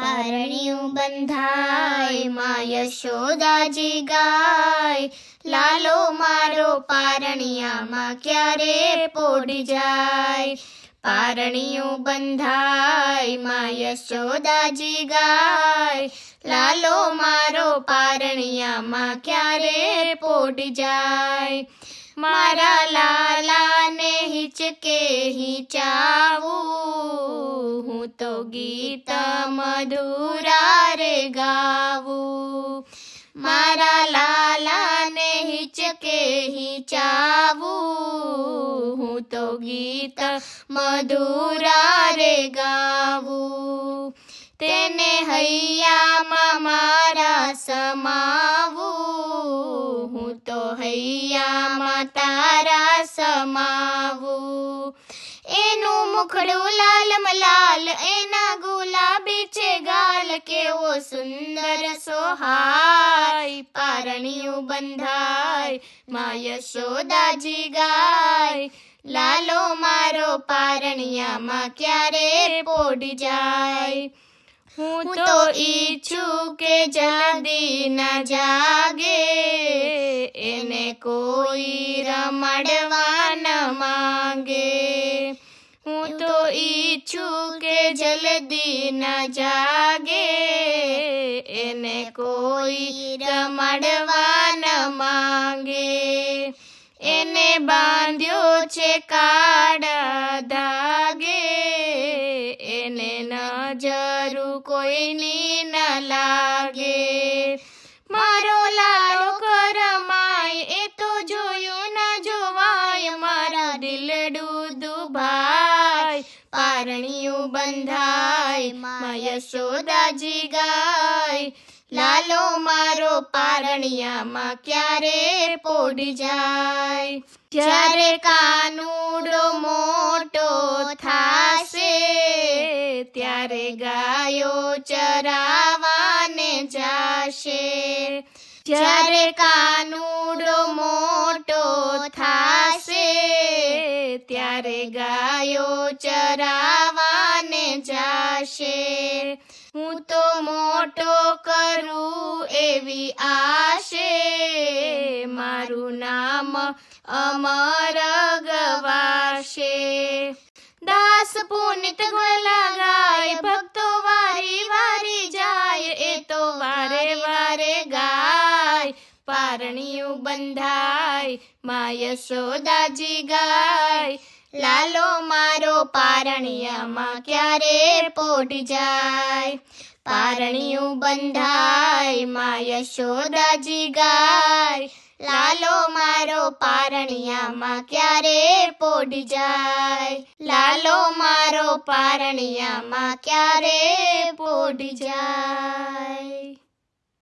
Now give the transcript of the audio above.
પારણિયું બંધાય માં યશોદાજી ગાય, લાલો મારો પારણિયામાં ક્યારે પોઢી જાય. પારણિયું બંધાય માં યશોદાજી ગાય, લાલો મારો પારણિયામાં ક્યારે પોઢી જાય. મારા લાલાને હિચકે હિચાવું, હું તો ગીત મધુરા રે ગાવું. મારા લાલાને હિચકે હિચાવું, હું તો ગીત મધુરા રે ગાવું. તેને હૈયામાં મારા સમાવું, હું તો હૈયામાં તારા સમાવું. એનું મુખડું લાલમ લાલ, એના ગુલાબી છે ગાલ, કેવો સુંદર સોહાય. પારણિયું બંધાય માં યશોદાજી ગાય, લાલો મારો પારણિયામાં ક્યારે પોઢી જાય. હું તો ઈચ્છું કે જલ્દી ન જાગે, એને કોઈ રમાડવા ન માંગે. હું તો ઈચ્છું કે જલ્દી ન જાગે, એને કોઈ રમાડવા ન માંગે. એને બાંધ્યો છે કાળા ધાગે, એને નજર કોઈની ન લાગે. મારો લાલો કરમાય, એ તો જોયું ન જોવાય, મારા દિલડું દુભાય. પારણિયું બંધાય માં યશોદાજી ગાય, લાલો મારો પારણિયામાં ક્યારે પોઢી જાય. જ્યારે કાનુડો મોટો થાશે, ત્યારે ગાયો ચરાવાને જાશે. જ્યારે કાનુડો મોટો થાશે, ત્યારે ગાયો ચરાવાને જાશે. હું તો મોટો કરું એવી આશે, મારું નામ અમર ગવાશે. દાસ પુનિત ગલા ગાય, ભક્તો વારી વારી જાય, એ તો વારે વારે ગાય. પારણિયું બંધાય માં યશોદાજી ગાય, લાલો મારો પારણિયામાં ક્યારે પોઢી જાય. પારણિયું બંધાય માં યશોદાજી ગાય, લાલો મારો પારણિયામાં ક્યારે પોઢી જાય. લાલો મારો પારણિયામાં ક્યારે પોઢી જાય.